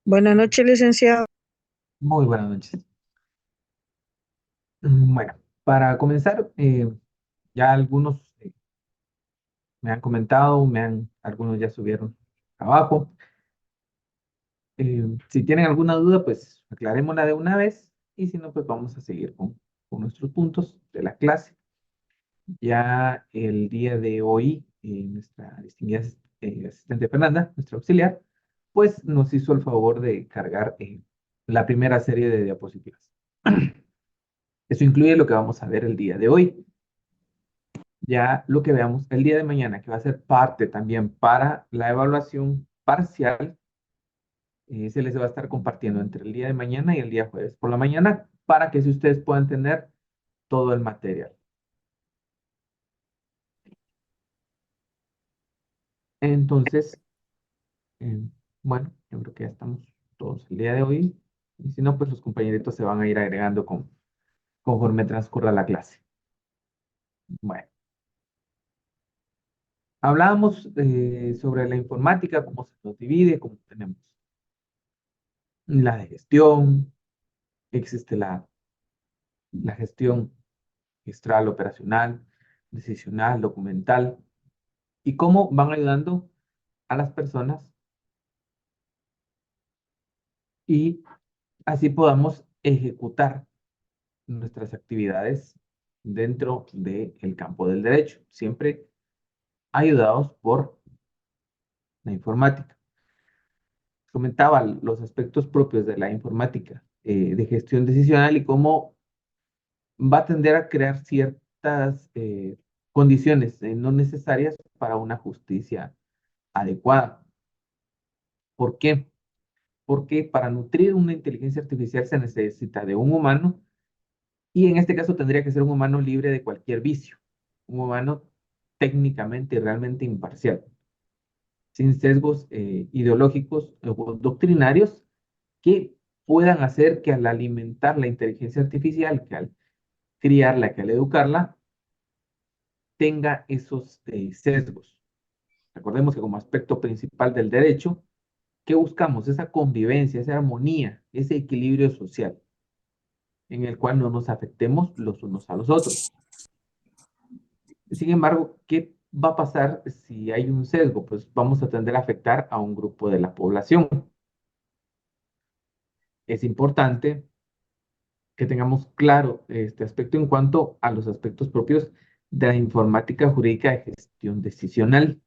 Buenas noches, licenciado. Muy buenas noches. Bueno, para comenzar, ya algunos me han comentado, algunos ya subieron abajo. Si tienen alguna duda, pues aclarémosla de una vez y si no, pues vamos a seguir con nuestros puntos de la clase. Ya el día de hoy, nuestra distinguida asistente Fernanda, nuestra auxiliar, pues nos hizo el favor de cargar la primera serie de diapositivas. Eso incluye lo que vamos a ver el día de hoy. Ya lo que veamos el día de mañana, que va a ser parte también para la evaluación parcial, se les va a estar compartiendo entre el día de mañana y el día jueves por la mañana para que si ustedes puedan tener todo el material. Entonces, eh, bueno, yo creo que ya estamos todos el día de hoy. Y si no, pues los compañeritos se van a ir agregando conforme transcurra la clase. Bueno, hablábamos sobre la informática, cómo se nos divide, cómo tenemos la de gestión, existe la gestión registral, operacional, decisional, documental, y cómo van ayudando a las personas y así podamos ejecutar nuestras actividades dentro del campo del derecho, siempre ayudados por la informática. Comentaba los aspectos propios de la informática de gestión decisional y cómo va a tender a crear ciertas condiciones no necesarias para una justicia adecuada. ¿Por qué? Porque para nutrir una inteligencia artificial se necesita de un humano y en este caso tendría que ser un humano libre de cualquier vicio, un humano técnicamente y realmente imparcial, sin sesgos ideológicos o doctrinarios que puedan hacer que al alimentar la inteligencia artificial, que al criarla, que al educarla, tenga esos sesgos. Recordemos que como aspecto principal del derecho, ¿qué buscamos? Esa convivencia, esa armonía, ese equilibrio social en el cual no nos afectemos los unos a los otros. Sin embargo, ¿qué va a pasar si hay un sesgo? Pues vamos a tender a afectar a un grupo de la población. Es importante que tengamos claro este aspecto en cuanto a los aspectos propios de la informática jurídica de gestión decisional.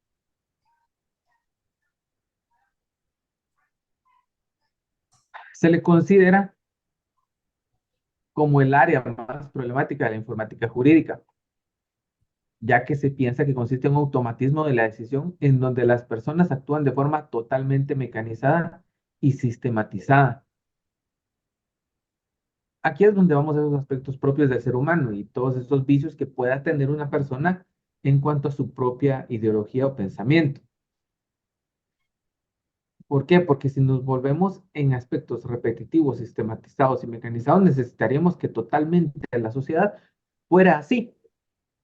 Se le considera como el área más problemática de la informática jurídica, ya que se piensa que consiste en un automatismo de la decisión en donde las personas actúan de forma totalmente mecanizada y sistematizada. Aquí es donde vamos a esos aspectos propios del ser humano y todos estos vicios que pueda tener una persona en cuanto a su propia ideología o pensamiento. ¿Por qué? Porque si nos volvemos en aspectos repetitivos, sistematizados y mecanizados, necesitaríamos que totalmente la sociedad fuera así.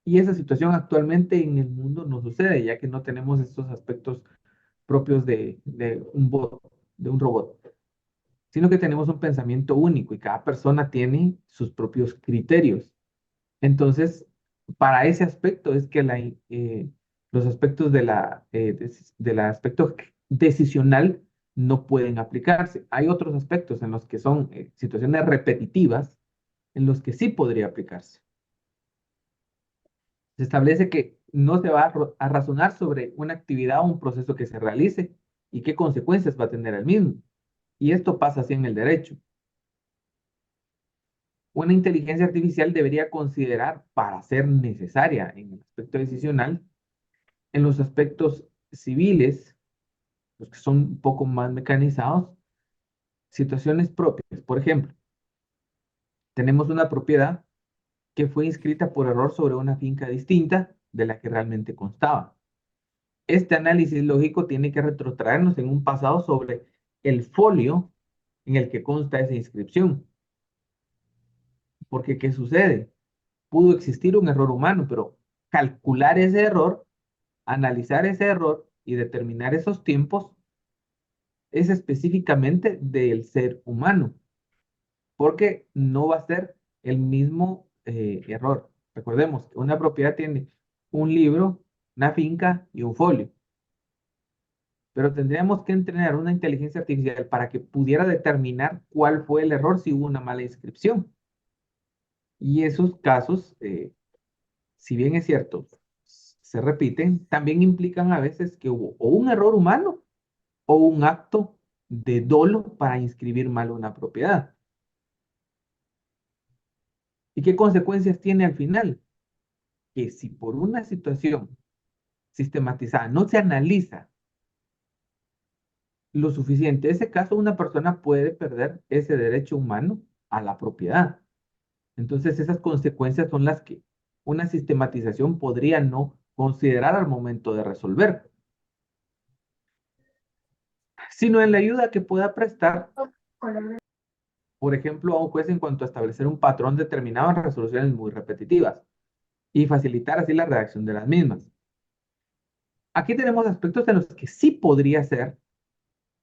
Y esa situación actualmente en el mundo no sucede, ya que no tenemos estos aspectos propios de un bot, de un robot, sino que tenemos un pensamiento único y cada persona tiene sus propios criterios. Entonces, para ese aspecto es que los aspectos del aspecto decisional no pueden aplicarse. Hay otros aspectos en los que son situaciones repetitivas en los que sí podría aplicarse. Se establece que no se va a razonar sobre una actividad o un proceso que se realice y qué consecuencias va a tener el mismo. Y esto pasa así en el derecho. Una inteligencia artificial debería considerar para ser necesaria en el aspecto decisional, en los aspectos civiles, los que son un poco más mecanizados, situaciones propias. Por ejemplo, tenemos una propiedad que fue inscrita por error sobre una finca distinta de la que realmente constaba. Este análisis lógico tiene que retrotraernos en un pasado sobre el folio en el que consta esa inscripción. Porque, ¿qué sucede? Pudo existir un error humano, pero calcular ese error, analizar ese error y determinar esos tiempos es específicamente del ser humano, porque no va a ser el mismo error. Recordemos que una propiedad tiene un libro, una finca y un folio, pero tendríamos que entrenar una inteligencia artificial para que pudiera determinar cuál fue el error si hubo una mala inscripción. Y esos casos, si bien es cierto, se repiten, también implican a veces que hubo o un error humano o un acto de dolo para inscribir mal una propiedad. ¿Y qué consecuencias tiene al final? Que si por una situación sistematizada no se analiza lo suficiente, en ese caso una persona puede perder ese derecho humano a la propiedad. Entonces esas consecuencias son las que una sistematización podría no considerar al momento de resolver, sino en la ayuda que pueda prestar, por ejemplo, a un juez en cuanto a establecer un patrón determinado en resoluciones muy repetitivas y facilitar así la redacción de las mismas. Aquí tenemos aspectos en los que sí podría ser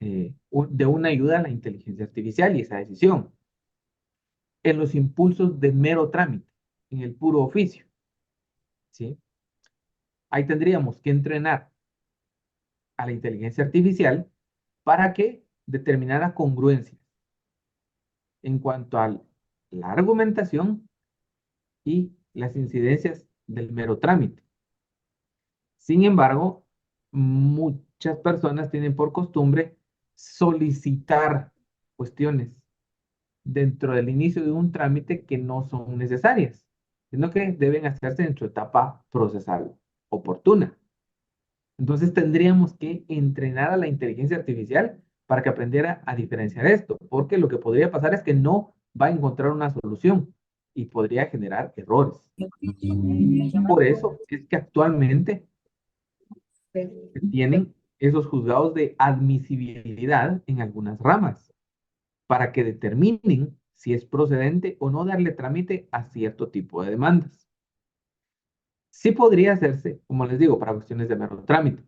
de una ayuda a la inteligencia artificial y esa decisión. En los impulsos de mero trámite, en el puro oficio, ¿sí? Ahí tendríamos que entrenar a la inteligencia artificial para que determinara congruencias en cuanto a la argumentación y las incidencias del mero trámite. Sin embargo, muchas personas tienen por costumbre solicitar cuestiones dentro del inicio de un trámite que no son necesarias, sino que deben hacerse en su etapa procesal oportuna. Entonces tendríamos que entrenar a la inteligencia artificial para que aprendiera a diferenciar esto, porque lo que podría pasar es que no va a encontrar una solución y podría generar errores. Por eso es que actualmente se tienen esos juzgados de admisibilidad en algunas ramas para que determinen si es procedente o no darle trámite a cierto tipo de demandas. Sí podría hacerse, como les digo, para cuestiones de mero trámite.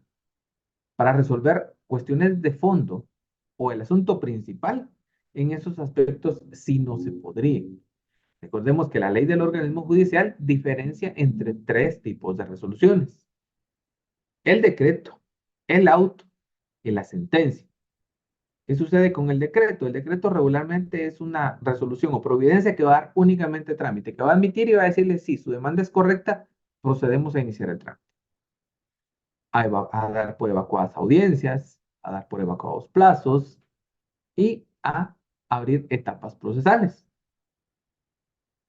Para resolver cuestiones de fondo o el asunto principal, en esos aspectos sí no se podría. Recordemos que la ley del organismo judicial diferencia entre tres tipos de resoluciones: el decreto, el auto y la sentencia. ¿Qué sucede con el decreto? El decreto regularmente es una resolución o providencia que va a dar únicamente trámite, que va a admitir y va a decirle si su demanda es correcta, procedemos a iniciar el trámite. A dar por evacuadas audiencias, a dar por evacuados plazos y a abrir etapas procesales.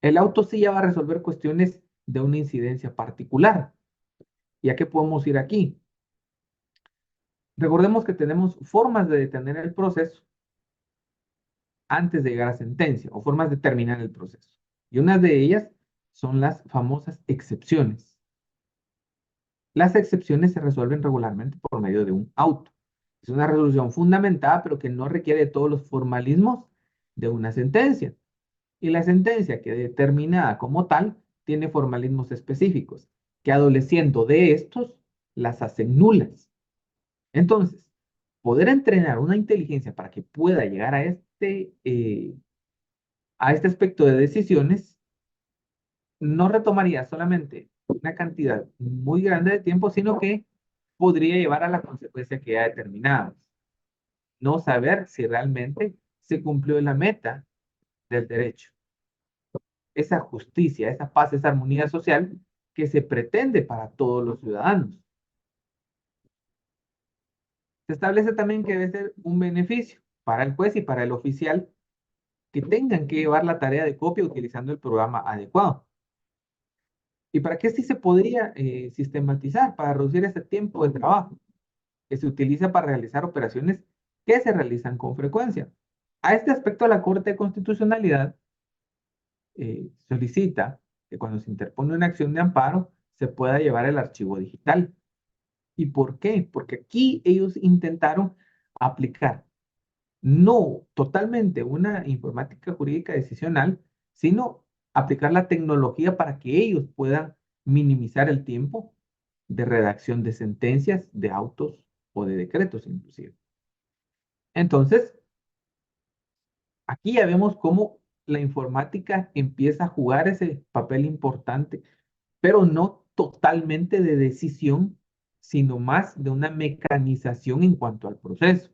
El auto sí ya va a resolver cuestiones de una incidencia particular. ¿Y a qué podemos ir aquí? Recordemos que tenemos formas de detener el proceso antes de llegar a sentencia o formas de terminar el proceso. Y una de ellas son las famosas excepciones. Las excepciones se resuelven regularmente por medio de un auto. Es una resolución fundamentada, pero que no requiere todos los formalismos de una sentencia. Y la sentencia, que determinada como tal, tiene formalismos específicos, que adoleciendo de estos, las hacen nulas. Entonces, poder entrenar una inteligencia para que pueda llegar a este aspecto de decisiones no retomaría solamente una cantidad muy grande de tiempo, sino que podría llevar a la consecuencia que ya determinamos. No saber si realmente se cumplió la meta del derecho, esa justicia, esa paz, esa armonía social que se pretende para todos los ciudadanos. Se establece también que debe ser un beneficio para el juez y para el oficial que tengan que llevar la tarea de copia utilizando el programa adecuado. ¿Y para qué sí se podría sistematizar? Para reducir ese tiempo de trabajo que se utiliza para realizar operaciones que se realizan con frecuencia. A este aspecto, la Corte de Constitucionalidad solicita que cuando se interpone una acción de amparo se pueda llevar el archivo digital. ¿Y por qué? Porque aquí ellos intentaron aplicar no totalmente una informática jurídica decisional, sino aplicar la tecnología para que ellos puedan minimizar el tiempo de redacción de sentencias, de autos o de decretos inclusive. Entonces, aquí ya vemos cómo la informática empieza a jugar ese papel importante, pero no totalmente de decisión, sino más de una mecanización en cuanto al proceso.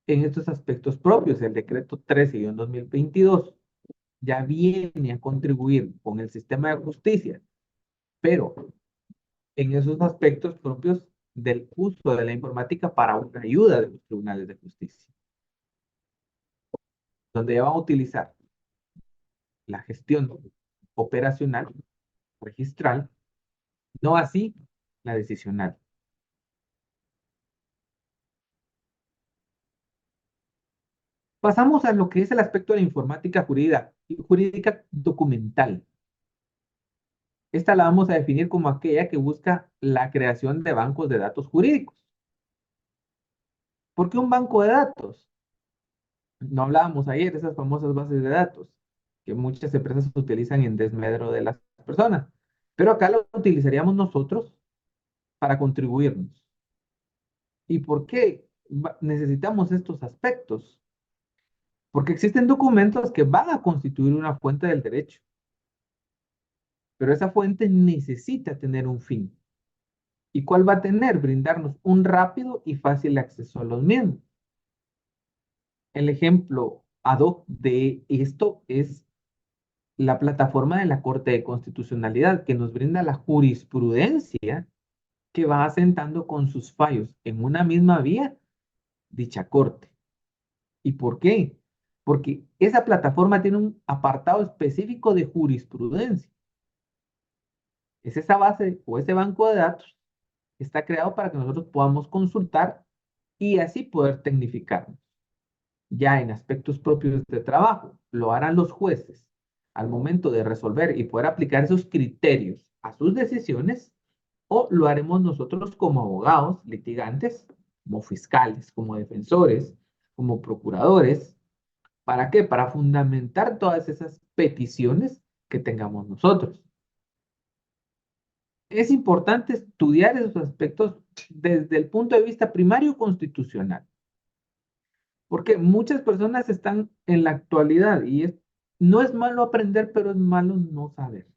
En estos aspectos propios, el decreto 13-2022 ya viene a contribuir con el sistema de justicia, pero en esos aspectos propios del uso de la informática para una ayuda de los tribunales de justicia, donde ya van a utilizar la gestión operacional, registral, no así la decisional. Pasamos a lo que es el aspecto de la informática jurídica documental. Esta la vamos a definir como aquella que busca la creación de bancos de datos jurídicos. ¿Por qué un banco de datos? No hablábamos ayer de esas famosas bases de datos que muchas empresas utilizan en desmedro de las personas, pero acá lo utilizaríamos nosotros para contribuirnos. ¿Y por qué necesitamos estos aspectos? Porque existen documentos que van a constituir una fuente del derecho, pero esa fuente necesita tener un fin. ¿Y cuál va a tener? Brindarnos un rápido y fácil acceso a los mismos. El ejemplo ad hoc de esto es la plataforma de la Corte de Constitucionalidad, que nos brinda la jurisprudencia que va asentando con sus fallos en una misma vía dicha Corte. ¿Y por qué? Porque esa plataforma tiene un apartado específico de jurisprudencia. Es esa base o ese banco de datos que está creado para que nosotros podamos consultar y así poder tecnificarnos. Ya en aspectos propios de trabajo, lo harán los jueces al momento de resolver y poder aplicar esos criterios a sus decisiones, o lo haremos nosotros como abogados, litigantes, como fiscales, como defensores, como procuradores. ¿Para qué? Para fundamentar todas esas peticiones que tengamos nosotros. Es importante estudiar esos aspectos desde el punto de vista primario constitucional, porque muchas personas están en la actualidad y no es malo aprender, pero es malo no saber.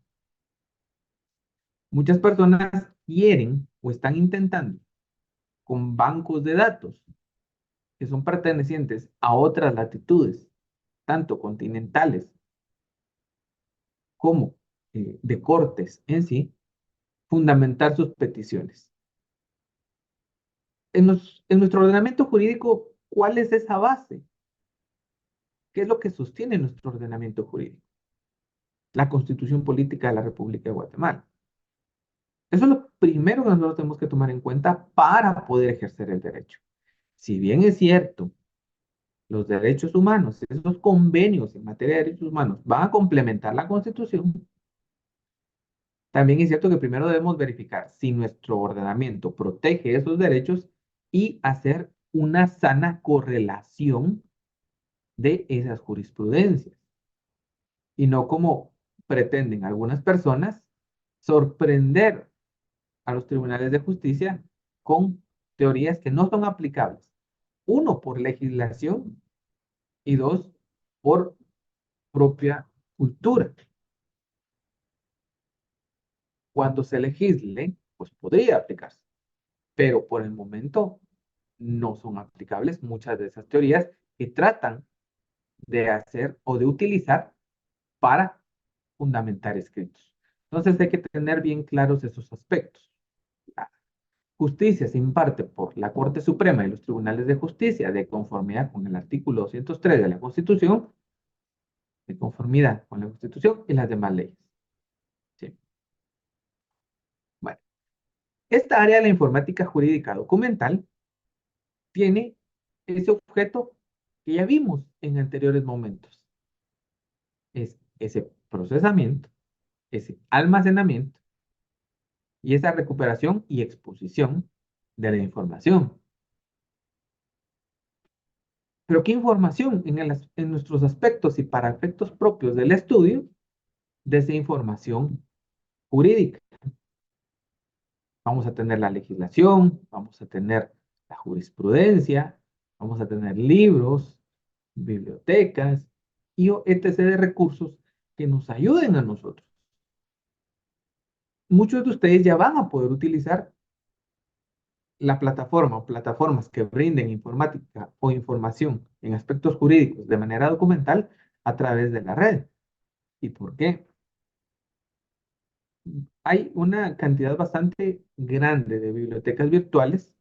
Muchas personas quieren o están intentando con bancos de datos que son pertenecientes a otras latitudes, tanto continentales como de cortes en sí, fundamentar sus peticiones. En nuestro ordenamiento jurídico, ¿cuál es esa base? ¿Qué es lo que sostiene nuestro ordenamiento jurídico? La Constitución Política de la República de Guatemala. Eso es lo primero que nosotros tenemos que tomar en cuenta para poder ejercer el derecho. Si bien es cierto, los derechos humanos, esos convenios en materia de derechos humanos van a complementar la Constitución, también es cierto que primero debemos verificar si nuestro ordenamiento protege esos derechos y hacer una sana correlación de esas jurisprudencias. Y no como pretenden algunas personas sorprender a los tribunales de justicia con teorías que no son aplicables. Uno, por legislación y dos, por propia cultura. Cuando se legisle, pues podría aplicarse, pero por el momento no son aplicables muchas de esas teorías que tratan de hacer o de utilizar para fundamentar escritos. Entonces hay que tener bien claros esos aspectos. La justicia se imparte por la Corte Suprema y los tribunales de justicia de conformidad con el artículo 203 de la Constitución, de conformidad con la Constitución y las demás leyes. ¿Sí? Bueno, esta área de la informática jurídica documental tiene ese objeto que ya vimos en anteriores momentos. Es ese procesamiento, ese almacenamiento y esa recuperación y exposición de la información. Pero ¿qué información en nuestros aspectos y para efectos propios del estudio de esa información jurídica? Vamos a tener la legislación, vamos a tener la jurisprudencia, vamos a tener libros, bibliotecas y etc. de recursos que nos ayuden a nosotros. Muchos de ustedes ya van a poder utilizar la plataforma o plataformas que brinden informática o información en aspectos jurídicos de manera documental a través de la red. ¿Y por qué? Hay una cantidad bastante grande de bibliotecas virtuales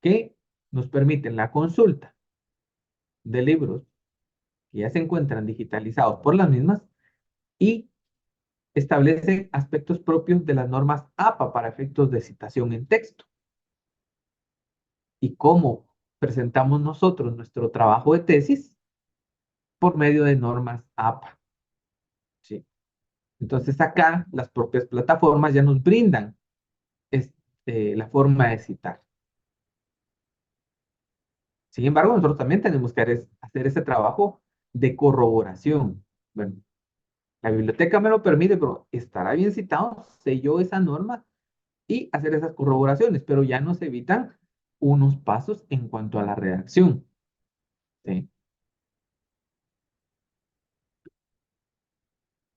que nos permiten la consulta de libros que ya se encuentran digitalizados por las mismas y establecen aspectos propios de las normas APA para efectos de citación en texto. Y cómo presentamos nosotros nuestro trabajo de tesis por medio de normas APA. ¿Sí? Entonces acá las propias plataformas ya nos brindan la forma de citar. Sin embargo, nosotros también tenemos que hacer ese trabajo de corroboración. Bueno, la biblioteca me lo permite, pero estará bien citado, sé yo esa norma y hacer esas corroboraciones, pero ya nos evitan unos pasos en cuanto a la redacción. ¿Sí?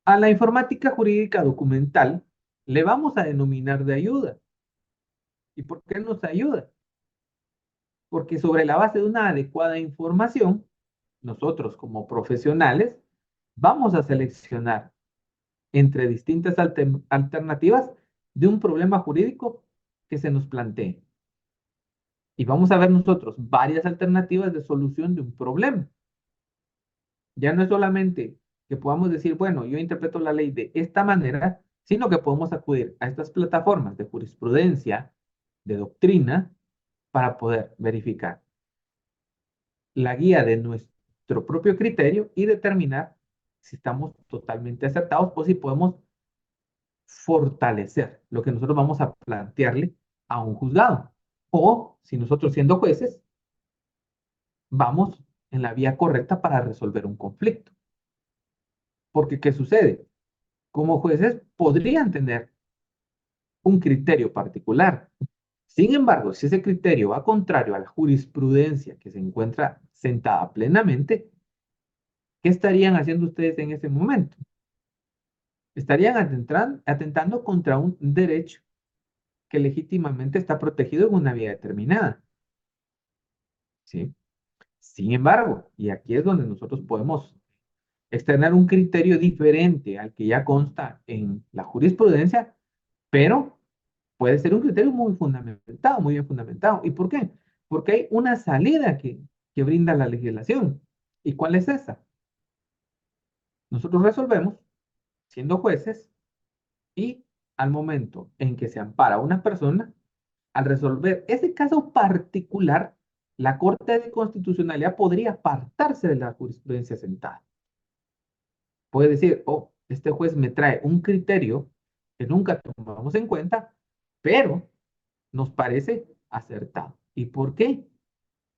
A la informática jurídica documental le vamos a denominar de ayuda. ¿Y por qué nos ayuda? Porque sobre la base de una adecuada información, nosotros como profesionales vamos a seleccionar entre distintas alternativas de un problema jurídico que se nos plantee. Y vamos a ver nosotros varias alternativas de solución de un problema. Ya no es solamente que podamos decir, bueno, yo interpreto la ley de esta manera, sino que podemos acudir a estas plataformas de jurisprudencia, de doctrina, para poder verificar la guía de nuestro propio criterio y determinar si estamos totalmente acertados o si podemos fortalecer lo que nosotros vamos a plantearle a un juzgado. O si nosotros siendo jueces, vamos en la vía correcta para resolver un conflicto. Porque, ¿qué sucede? Como jueces podrían tener un criterio particular. Sin embargo, si ese criterio va contrario a la jurisprudencia que se encuentra sentada plenamente, ¿qué estarían haciendo ustedes en ese momento? Estarían atentando contra un derecho que legítimamente está protegido en una vía determinada. ¿Sí? Sin embargo, y aquí es donde nosotros podemos externar un criterio diferente al que ya consta en la jurisprudencia, pero puede ser un criterio muy fundamentado, muy bien fundamentado. ¿Y por qué? Porque hay una salida que brinda la legislación. ¿Y cuál es esa? Nosotros resolvemos siendo jueces y al momento en que se ampara a una persona, al resolver ese caso particular, la Corte de Constitucionalidad podría apartarse de la jurisprudencia sentada. Puede decir, oh, este juez me trae un criterio que nunca tomamos en cuenta, pero nos parece acertado. ¿Y por qué?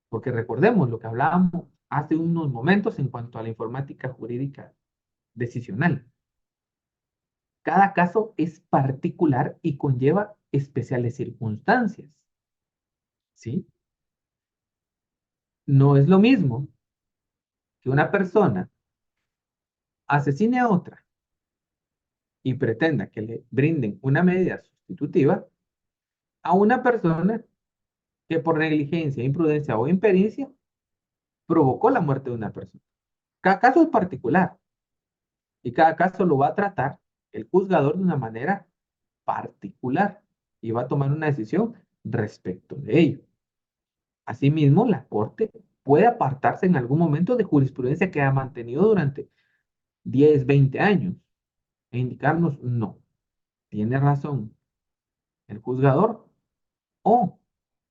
Porque recordemos lo que hablábamos hace unos momentos en cuanto a la informática jurídica decisional. Cada caso es particular y conlleva especiales circunstancias, ¿sí? No es lo mismo que una persona asesine a otra y pretenda que le brinden una medida sustitutiva a una persona que por negligencia, imprudencia o impericia provocó la muerte de una persona. Cada caso es particular y cada caso lo va a tratar el juzgador de una manera particular y va a tomar una decisión respecto de ello. Asimismo, la Corte puede apartarse en algún momento de jurisprudencia que ha mantenido durante 10, 20 años e indicarnos no, tiene razón el juzgador o,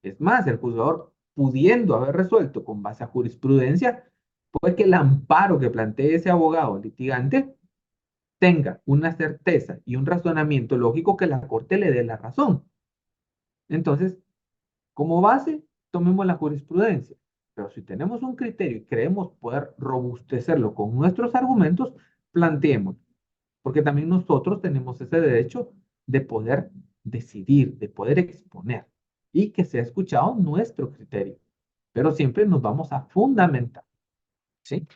es más, el juzgador pudiendo haber resuelto con base a jurisprudencia, puede que el amparo que plantee ese abogado litigante tenga una certeza y un razonamiento lógico que la Corte le dé la razón. Entonces, como base, tomemos la jurisprudencia. Pero si tenemos un criterio y creemos poder robustecerlo con nuestros argumentos, planteemos, porque también nosotros tenemos ese derecho de poder decidir, de poder exponer. y que sea escuchado nuestro criterio. Pero siempre nos vamos a fundamentar, ¿sí?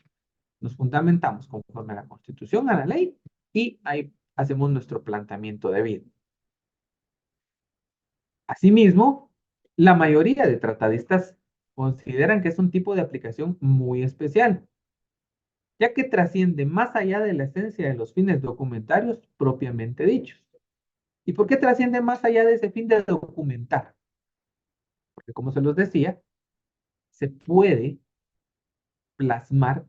Nos fundamentamos conforme a la Constitución, a la ley, y ahí hacemos nuestro planteamiento de vida. Asimismo, la mayoría de tratadistas consideran que es un tipo de aplicación muy especial, ya que trasciende más allá de la esencia de los fines documentarios propiamente dichos. ¿Y por qué trasciende más allá de ese fin de documentar? Porque como se los decía, se puede plasmar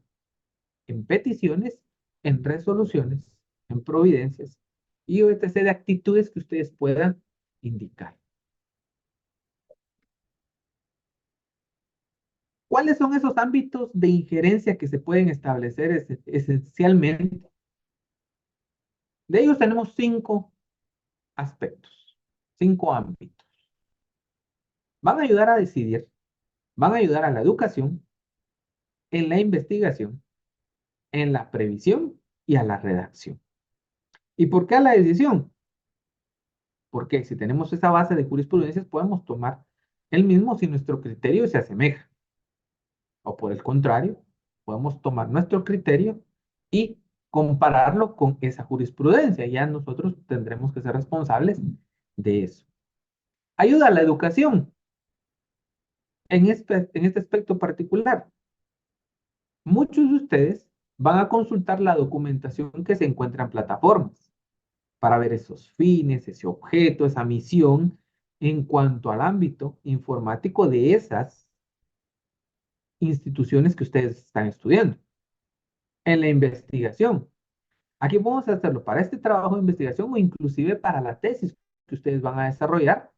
en peticiones, en resoluciones, en providencias y etc. de actitudes que ustedes puedan indicar. ¿Cuáles son esos ámbitos de injerencia que se pueden establecer esencialmente? De ellos tenemos 5 aspectos, 5 ámbitos. Van a ayudar a decidir, van a ayudar a la educación, en la investigación, en la previsión y a la redacción. ¿Y por qué a la decisión? Porque si tenemos esa base de jurisprudencias, podemos tomar el mismo si nuestro criterio se asemeja. O por el contrario, podemos tomar nuestro criterio y compararlo con esa jurisprudencia. Ya nosotros tendremos que ser responsables de eso. Ayuda a la educación en este aspecto particular. Muchos de ustedes van a consultar la documentación que se encuentra en plataformas para ver esos fines, ese objeto, esa misión en cuanto al ámbito informático de esas instituciones que ustedes están estudiando. En la investigación, aquí podemos hacerlo para este trabajo de investigación o inclusive para la tesis que ustedes van a desarrollar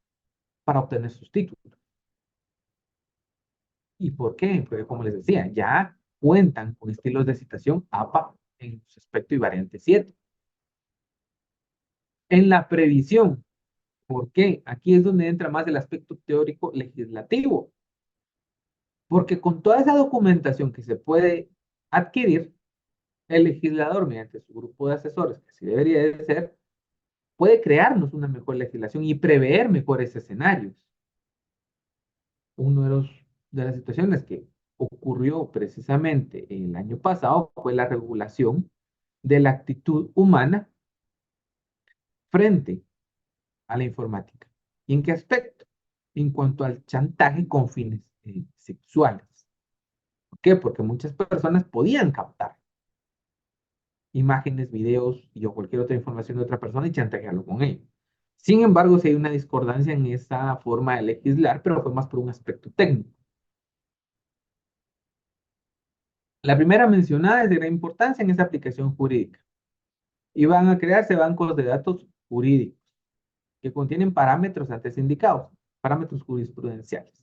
para obtener sus títulos. ¿Y por qué? Porque como les decía, ya cuentan con estilos de citación APA en su aspecto y variante 7. En la previsión, ¿por qué? Aquí es donde entra más el aspecto teórico legislativo. Porque con toda esa documentación que se puede adquirir, el legislador, mediante su grupo de asesores, que así debería de ser, puede crearnos una mejor legislación y prever mejores escenarios. Uno de las situaciones que ocurrió precisamente el año pasado fue la regulación de la actitud humana frente a la informática. ¿Y en qué aspecto? En cuanto al chantaje con fines sexuales. ¿Por qué? Porque muchas personas podían captar imágenes, videos y o cualquier otra información de otra persona y chantajearlo con ello. Sin embargo, sí hay una discordancia en esa forma de legislar, pero fue más por un aspecto técnico. La primera mencionada es de gran importancia en esa aplicación jurídica. Y van a crearse bancos de datos jurídicos que contienen parámetros antes indicados, parámetros jurisprudenciales,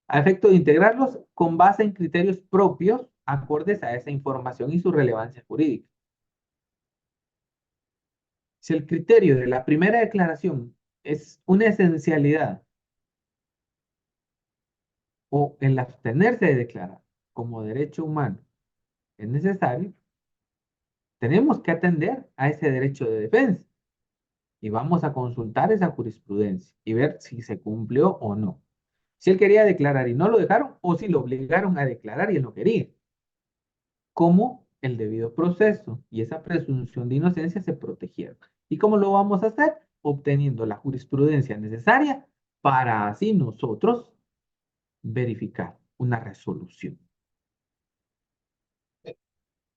a efecto de integrarlos con base en criterios propios acordes a esa información y su relevancia jurídica. Si el criterio de la primera declaración es una esencialidad o el abstenerse de declarar como derecho humano es necesario, tenemos que atender a ese derecho de defensa y vamos a consultar esa jurisprudencia y ver si se cumplió o no. Si él quería declarar y no lo dejaron o si lo obligaron a declarar y él no quería. Cómo el debido proceso y esa presunción de inocencia se protegieron. ¿Y cómo lo vamos a hacer? Obteniendo la jurisprudencia necesaria para así nosotros verificar una resolución.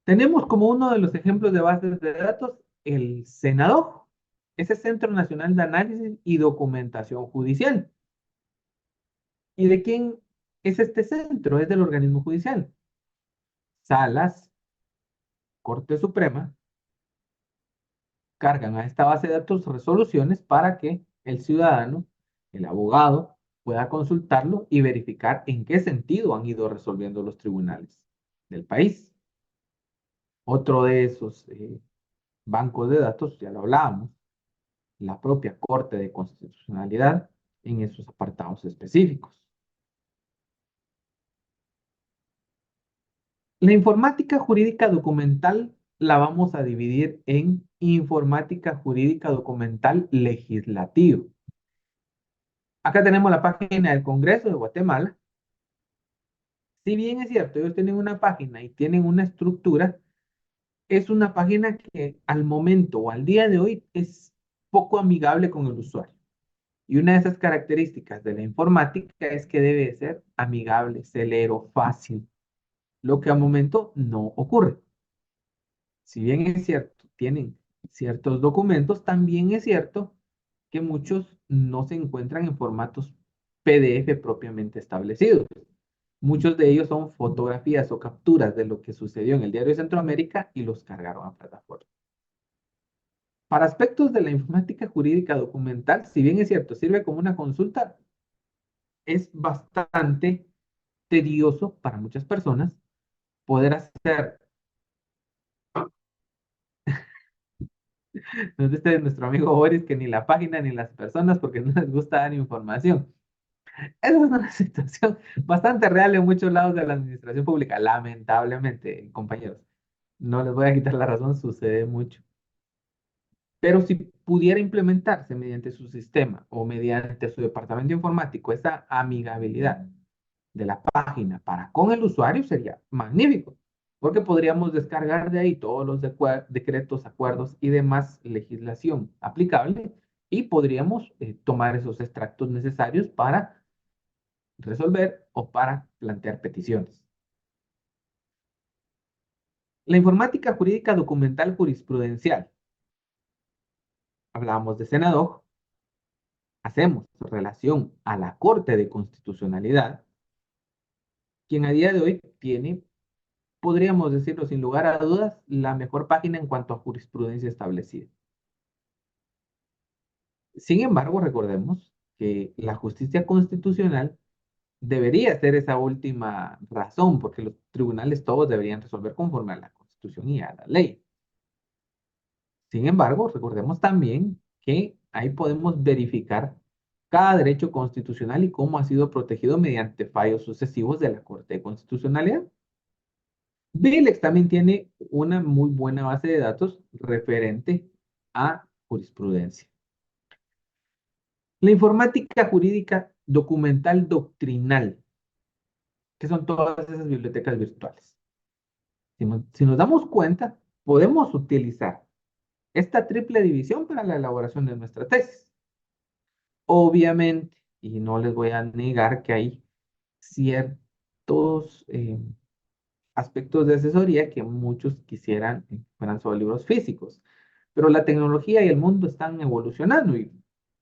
Tenemos como uno de los ejemplos de bases de datos el Senado, ese Centro Nacional de Análisis y Documentación Judicial. ¿Y de quién es este centro? Es del organismo judicial. Salas, Corte Suprema, cargan a esta base de datos resoluciones para que el ciudadano, el abogado, pueda consultarlo y verificar en qué sentido han ido resolviendo los tribunales del país. Otro de esos bancos de datos, ya lo hablábamos, la propia Corte de Constitucionalidad en esos apartados específicos. La informática jurídica documental la vamos a dividir en informática jurídica documental legislativa. Acá tenemos la página del Congreso de Guatemala. Si bien es cierto, ellos tienen una página y tienen una estructura, es una página que al momento o al día de hoy es poco amigable con el usuario. Y una de esas características de la informática es que debe ser amigable, celero, fácil, lo que al momento no ocurre. Si bien es cierto, tienen ciertos documentos, también es cierto que muchos no se encuentran en formatos PDF propiamente establecidos. Muchos de ellos son fotografías o capturas de lo que sucedió en el Diario de Centroamérica y los cargaron a plataforma. Para aspectos de la informática jurídica documental, si bien es cierto, sirve como una consulta, es bastante tedioso para muchas personas poder hacer, no dice nuestro amigo Boris, que ni la página ni las personas porque no les gusta dar información. Esa es una situación bastante real en muchos lados de la administración pública, lamentablemente, compañeros. No les voy a quitar la razón, sucede mucho. Pero si pudiera implementarse mediante su sistema o mediante su departamento informático esa amigabilidad de la página para con el usuario, sería magnífico, porque podríamos descargar de ahí todos los decretos, acuerdos y demás legislación aplicable y podríamos tomar esos extractos necesarios para resolver o para plantear peticiones. La informática jurídica documental jurisprudencial. Hablábamos de Senado, hacemos relación a la Corte de Constitucionalidad, quien a día de hoy tiene, podríamos decirlo sin lugar a dudas, la mejor página en cuanto a jurisprudencia establecida. Sin embargo, recordemos que la justicia constitucional debería ser esa última razón, porque los tribunales todos deberían resolver conforme a la Constitución y a la ley. Sin embargo, recordemos también que ahí podemos verificar cada derecho constitucional y cómo ha sido protegido mediante fallos sucesivos de la Corte de Constitucionalidad. Vilex también tiene una muy buena base de datos referente a jurisprudencia. La informática jurídica documental doctrinal, que son todas esas bibliotecas virtuales. Si nos damos cuenta, podemos utilizar esta triple división para la elaboración de nuestra tesis. Obviamente, y no les voy a negar que hay ciertos aspectos de asesoría que muchos quisieran que fueran sobre libros físicos, pero la tecnología y el mundo están evolucionando y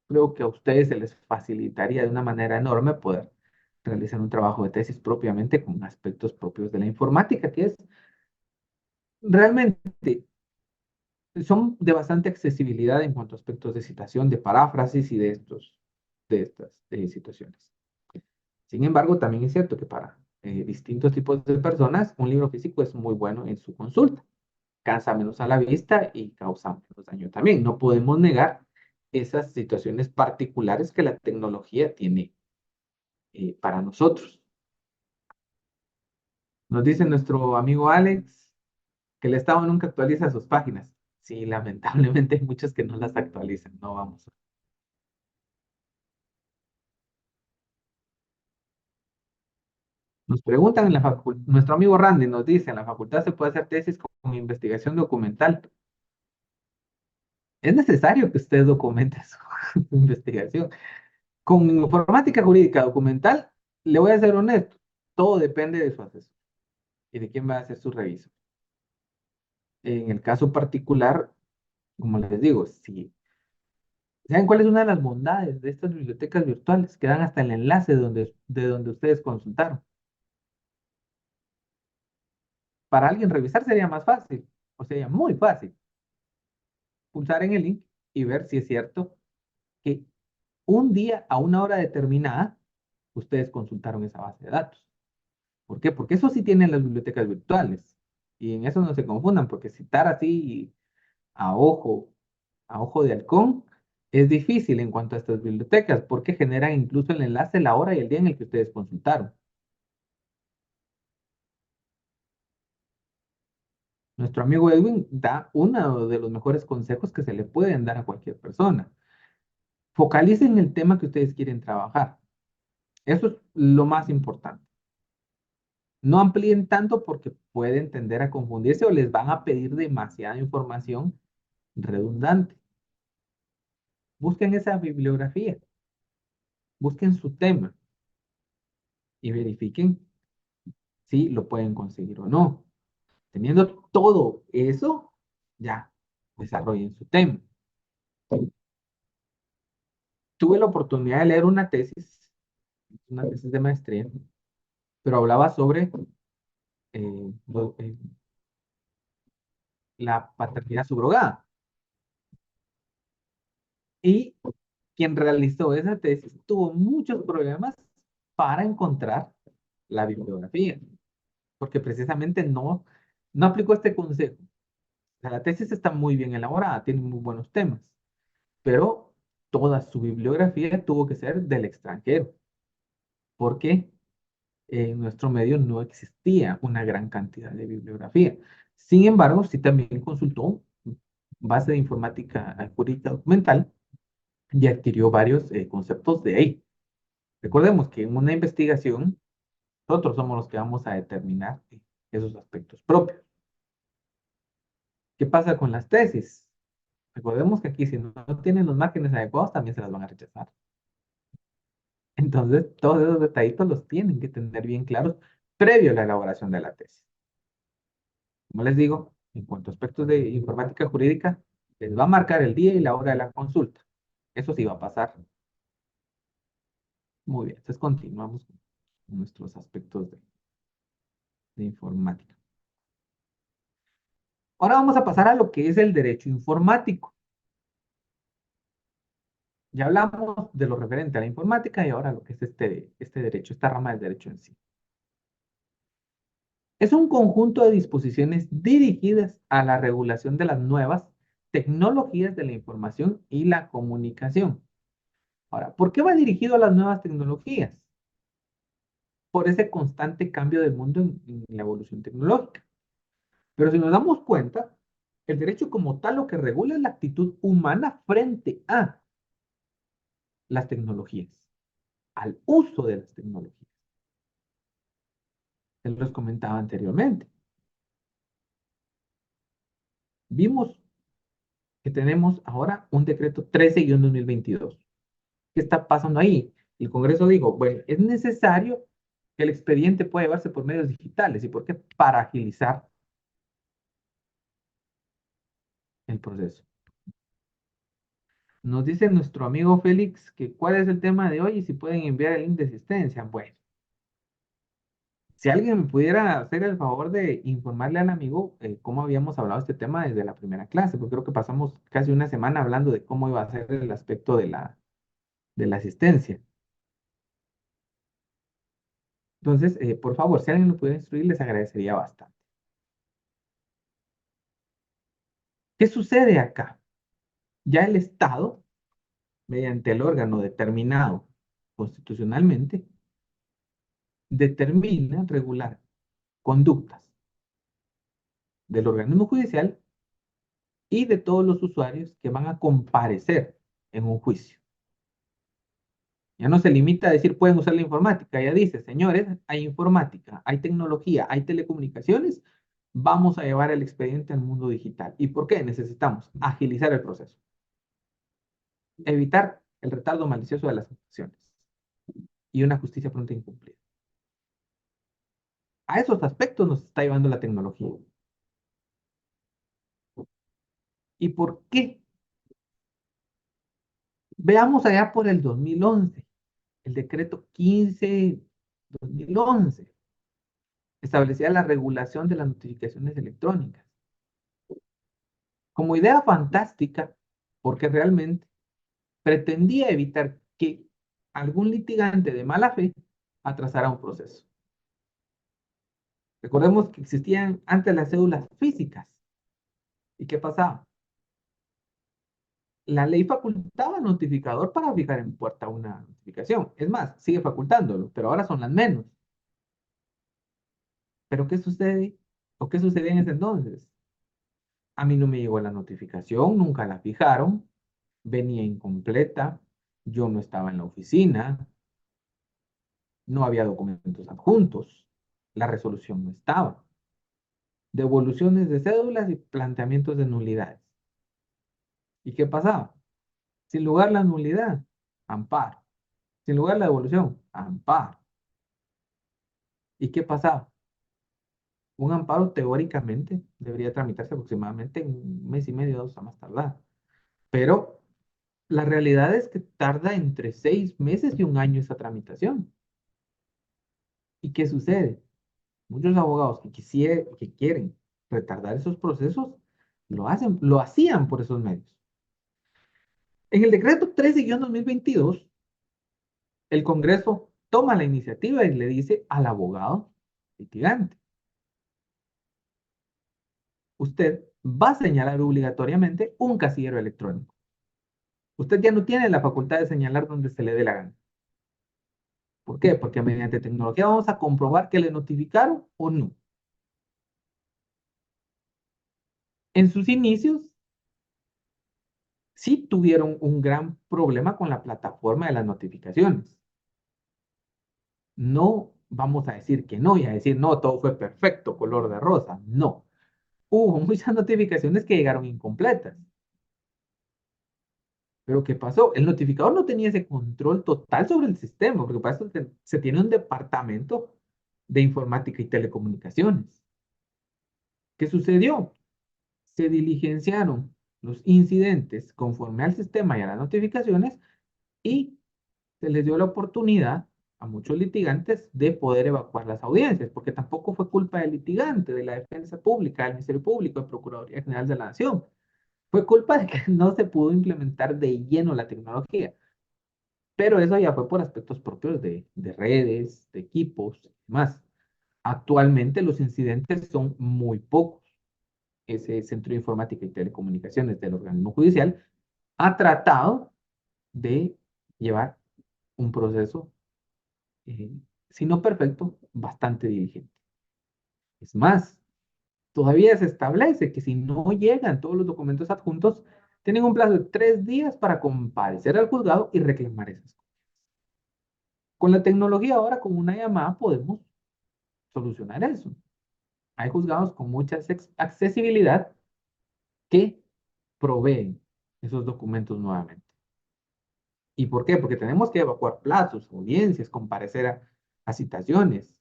creo que a ustedes se les facilitaría de una manera enorme poder realizar un trabajo de tesis propiamente con aspectos propios de la informática, que es realmente son de bastante accesibilidad en cuanto a aspectos de citación, de paráfrasis y de estas situaciones. Sin embargo, también es cierto que para distintos tipos de personas, un libro físico es muy bueno en su consulta. Cansa menos a la vista y causa menos daño también. No podemos negar esas situaciones particulares que la tecnología tiene para nosotros. Nos dice nuestro amigo Alex que el Estado nunca actualiza sus páginas. Sí, lamentablemente hay muchos que no las actualizan. No vamos. Nos preguntan en la facultad, nuestro amigo Randy nos dice, en la facultad se puede hacer tesis con investigación documental. Es necesario que usted documente su investigación. Con informática jurídica documental, le voy a ser honesto, todo depende de su asesor y de quién va a hacer su revisión. En el caso particular, como les digo, si ¿saben cuál es una de las bondades de estas bibliotecas virtuales? Que dan hasta el enlace de donde ustedes consultaron. Para alguien revisar sería más fácil, o sería muy fácil pulsar en el link y ver si es cierto que un día a una hora determinada ustedes consultaron esa base de datos. ¿Por qué? Porque eso sí tienen las bibliotecas virtuales. Y en eso no se confundan, porque citar así a ojo, a ojo de halcón, es difícil en cuanto a estas bibliotecas, porque generan incluso el enlace, la hora y el día en el que ustedes consultaron. Nuestro amigo Edwin da uno de los mejores consejos que se le pueden dar a cualquier persona. Focalicen el tema que ustedes quieren trabajar. Eso es lo más importante. No amplíen tanto porque pueden tender a confundirse o les van a pedir demasiada información redundante. Busquen esa bibliografía, busquen su tema y verifiquen si lo pueden conseguir o no. Teniendo todo eso, ya, desarrollen su tema. Tuve la oportunidad de leer una tesis de maestría, pero hablaba sobre lo- la paternidad subrogada. Y quien realizó esa tesis tuvo muchos problemas para encontrar la bibliografía, porque precisamente no aplicó este consejo. O sea, la tesis está muy bien elaborada, tiene muy buenos temas, pero toda su bibliografía tuvo que ser del extranjero, porque en nuestro medio no existía una gran cantidad de bibliografía. Sin embargo, sí también consultó base de informática jurídica documental y adquirió varios conceptos de ahí. Recordemos que en una investigación, nosotros somos los que vamos a determinar esos aspectos propios. ¿Qué pasa con las tesis? Recordemos que aquí si no tienen los márgenes adecuados, también se las van a rechazar. Entonces, todos esos detallitos los tienen que tener bien claros previo a la elaboración de la tesis. Como les digo, en cuanto a aspectos de informática jurídica, les va a marcar el día y la hora de la consulta. Eso sí va a pasar. Muy bien, entonces continuamos con nuestros aspectos de informática. Ahora vamos a pasar a lo que es el derecho informático. Ya hablamos de lo referente a la informática y ahora lo que es este derecho, esta rama del derecho en sí. Es un conjunto de disposiciones dirigidas a la regulación de las nuevas tecnologías de la información y la comunicación. Ahora, ¿por qué va dirigido a las nuevas tecnologías? Por ese constante cambio del mundo en la evolución tecnológica. Pero si nos damos cuenta, el derecho como tal lo que regula es la actitud humana frente a las tecnologías, al uso de las tecnologías. Se los comentaba anteriormente. Vimos que tenemos ahora un decreto 13-2022. ¿Qué está pasando ahí? El Congreso dijo, bueno, es necesario que el expediente pueda llevarse por medios digitales. ¿Y por qué? Para agilizar el proceso. Nos dice nuestro amigo Félix que cuál es el tema de hoy y si pueden enviar el link de asistencia. Bueno, si alguien me pudiera hacer el favor de informarle al amigo cómo habíamos hablado este tema desde la primera clase, porque creo que pasamos casi una semana hablando de cómo iba a ser el aspecto de la asistencia. Entonces, por favor, si alguien lo pudiera instruir, les agradecería bastante. ¿Qué sucede acá? Ya el Estado, mediante el órgano determinado constitucionalmente, determina regular conductas del organismo judicial y de todos los usuarios que van a comparecer en un juicio. Ya no se limita a decir pueden usar la informática, ya dice, señores, hay informática, hay tecnología, hay telecomunicaciones, vamos a llevar el expediente al mundo digital. ¿Y por qué? Necesitamos agilizar el proceso, evitar el retardo malicioso de las acciones y una justicia pronta e incumplida. A esos aspectos nos está llevando la tecnología. ¿Y por qué? Veamos allá por el 2011, el decreto 15-2011 establecía la regulación de las notificaciones electrónicas. Como idea fantástica, porque realmente pretendía evitar que algún litigante de mala fe atrasara un proceso. Recordemos que existían antes las cédulas físicas. ¿Y qué pasaba? La ley facultaba al notificador para fijar en puerta una notificación. Es más, sigue facultándolo, pero ahora son las menos. ¿Pero qué sucede? ¿O qué sucedía en ese entonces? A mí no me llegó la notificación, nunca la fijaron, venía incompleta, yo no estaba en la oficina, no había documentos adjuntos, la resolución no estaba, devoluciones de cédulas y planteamientos de nulidades. ¿Y qué pasaba? Sin lugar la nulidad, amparo. Sin lugar la devolución, amparo. ¿Y qué pasaba? Un amparo teóricamente debería tramitarse aproximadamente en un mes y medio, dos a más tardar. Pero la realidad es que tarda entre 6 meses y un año esa tramitación. ¿Y qué sucede? Muchos abogados que quieren retardar esos procesos lo hacían por esos medios. En el decreto 13-2022, el Congreso toma la iniciativa y le dice al abogado litigante, usted va a señalar obligatoriamente un casillero electrónico. Usted ya no tiene la facultad de señalar donde se le dé la gana. ¿Por qué? Porque mediante tecnología vamos a comprobar que le notificaron o no. En sus inicios, sí tuvieron un gran problema con la plataforma de las notificaciones. No vamos a decir que no y a decir, no, todo fue perfecto, color de rosa. No. Hubo muchas notificaciones que llegaron incompletas. Pero ¿qué pasó? El notificador no tenía ese control total sobre el sistema, porque para eso se tiene un departamento de informática y telecomunicaciones. ¿Qué sucedió? Se diligenciaron los incidentes conforme al sistema y a las notificaciones y se les dio la oportunidad a muchos litigantes de poder evacuar las audiencias, porque tampoco fue culpa del litigante, de la defensa pública, del Ministerio Público, de Procuraduría General de la Nación. Fue culpa de que no se pudo implementar de lleno la tecnología. Pero eso ya fue por aspectos propios de redes, de equipos y más. Actualmente los incidentes son muy pocos. Ese Centro de Informática y Telecomunicaciones del organismo judicial ha tratado de llevar un proceso, eh, si no perfecto, bastante diligente. Es más, todavía se establece que si no llegan todos los documentos adjuntos, tienen un plazo de 3 días para comparecer al juzgado y reclamar esas cosas. Con la tecnología ahora, con una llamada, podemos solucionar eso. Hay juzgados con mucha accesibilidad que proveen esos documentos nuevamente. ¿Y por qué? Porque tenemos que evacuar plazos, audiencias, comparecer a citaciones.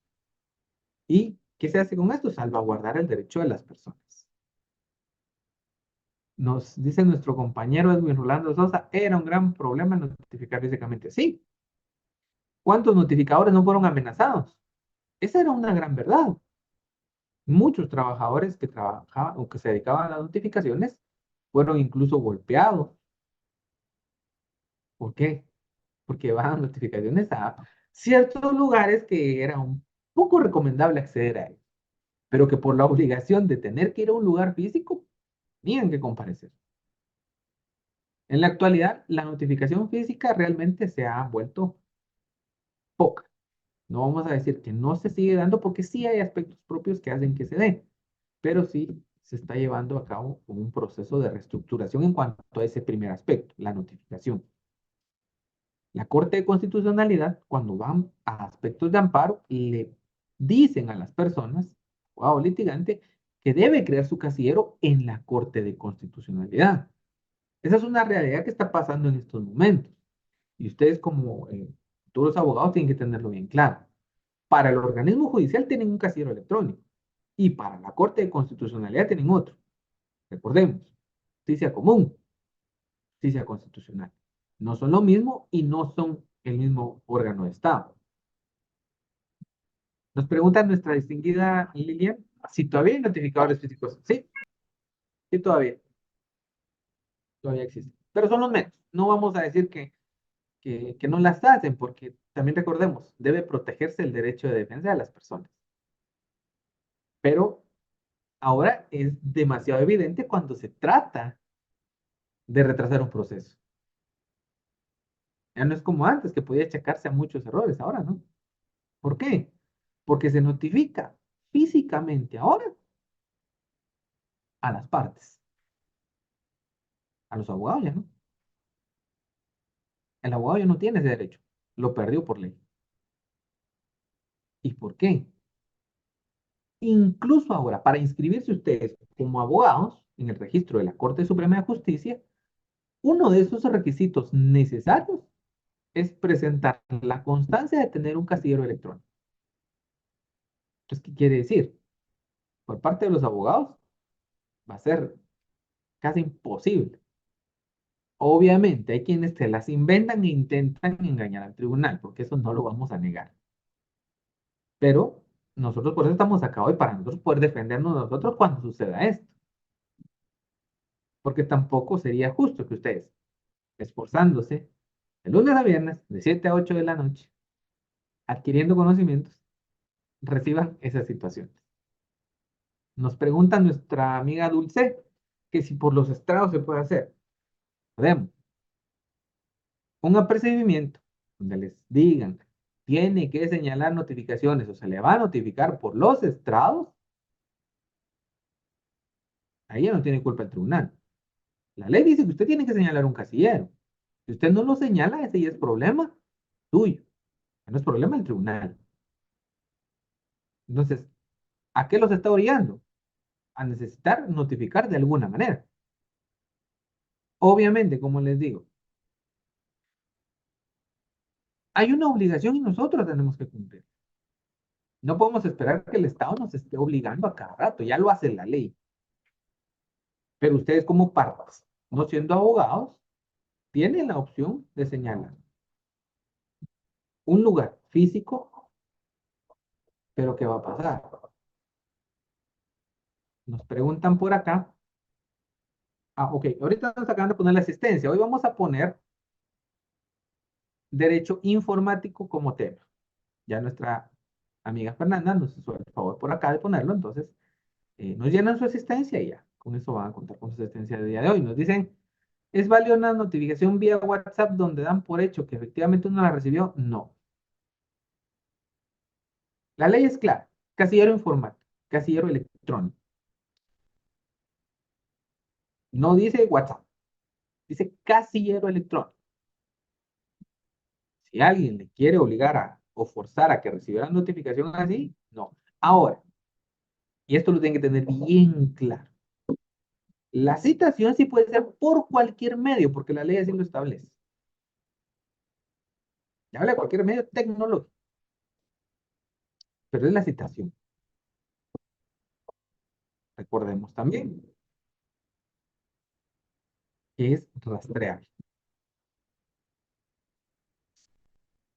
¿Y qué se hace con esto? Salvaguardar el derecho de las personas. Nos dice nuestro compañero Edwin Rolando Sosa, era un gran problema notificar físicamente. Sí. ¿Cuántos notificadores no fueron amenazados? Esa era una gran verdad. Muchos trabajadores que trabajaban o que se dedicaban a las notificaciones fueron incluso golpeados. ¿Por qué? Porque bajan notificaciones a ciertos lugares que era un poco recomendable acceder a ellos, pero que por la obligación de tener que ir a un lugar físico, tenían que comparecer. En la actualidad, la notificación física realmente se ha vuelto poca. No vamos a decir que no se sigue dando porque sí hay aspectos propios que hacen que se dé, pero sí se está llevando a cabo un proceso de reestructuración en cuanto a ese primer aspecto, la notificación. La Corte de Constitucionalidad, cuando van a aspectos de amparo, le dicen a las personas, o litigante, que debe crear su casillero en la Corte de Constitucionalidad. Esa es una realidad que está pasando en estos momentos. Y ustedes como todos los abogados tienen que tenerlo bien claro. Para el organismo judicial tienen un casillero electrónico y para la Corte de Constitucionalidad tienen otro. Recordemos, justicia común, justicia constitucional. No son lo mismo y no son el mismo órgano de Estado. Nos pregunta nuestra distinguida Lilian si todavía hay notificadores físicos. Sí, sí, todavía existen. Pero son los menos. No vamos a decir que no las hacen, porque también recordemos, debe protegerse el derecho de defensa de las personas. Pero ahora es demasiado evidente cuando se trata de retrasar un proceso. Ya no es como antes, que podía achacarse a muchos errores, ahora no. ¿Por qué? Porque se notifica físicamente ahora a las partes, a los abogados ya, ¿no? El abogado ya no tiene ese derecho. Lo perdió por ley. ¿Y por qué? Incluso ahora, para inscribirse ustedes como abogados en el registro de la Corte Suprema de Justicia, uno de esos requisitos necesarios es presentar la constancia de tener un casillero electrónico. Entonces, ¿qué quiere decir? Por parte de los abogados va a ser casi imposible. Obviamente, hay quienes se las inventan e intentan engañar al tribunal, porque eso no lo vamos a negar. Pero nosotros por eso estamos acá hoy, para nosotros poder defendernos nosotros cuando suceda esto. Porque tampoco sería justo que ustedes, esforzándose de lunes a viernes, de 7 a 8 de la noche, adquiriendo conocimientos, reciban esas situaciones. Nos pregunta nuestra amiga Dulce que si por los estrados se puede hacer. Podemos. Un apercibimiento donde les digan, tiene que señalar notificaciones o se le va a notificar por los estrados, ahí ya no tiene culpa el tribunal. La ley dice que usted tiene que señalar un casillero. Si usted no lo señala, ese ya es problema tuyo, no es problema del tribunal. Entonces, ¿a qué los está orillando? A necesitar notificar de alguna manera. Obviamente, como les digo, hay una obligación y nosotros tenemos que cumplir. No podemos esperar que el Estado nos esté obligando a cada rato, ya lo hace la ley. Pero ustedes como partes, no siendo abogados, tienen la opción de señalar un lugar físico, pero ¿qué va a pasar? Nos preguntan por acá. Ah, ok, ahorita nos acaban de poner la asistencia. Hoy vamos a poner derecho informático como tema. Ya nuestra amiga Fernanda nos hizo el favor por acá de ponerlo, entonces nos llenan su asistencia y ya. Con eso van a contar con su asistencia del día de hoy. Nos dicen, ¿es válida una notificación vía WhatsApp donde dan por hecho que efectivamente uno la recibió? No. La ley es clara. Casillero informático, casillero electrónico. No dice WhatsApp, dice casillero electrónico. Si alguien le quiere obligar a o forzar a que recibiera notificación así, no. Ahora, y esto lo tienen que tener bien claro. La citación sí puede ser por cualquier medio, porque la ley así lo establece. Ya habla de cualquier medio tecnológico, pero es la citación. Recordemos también que es rastreable.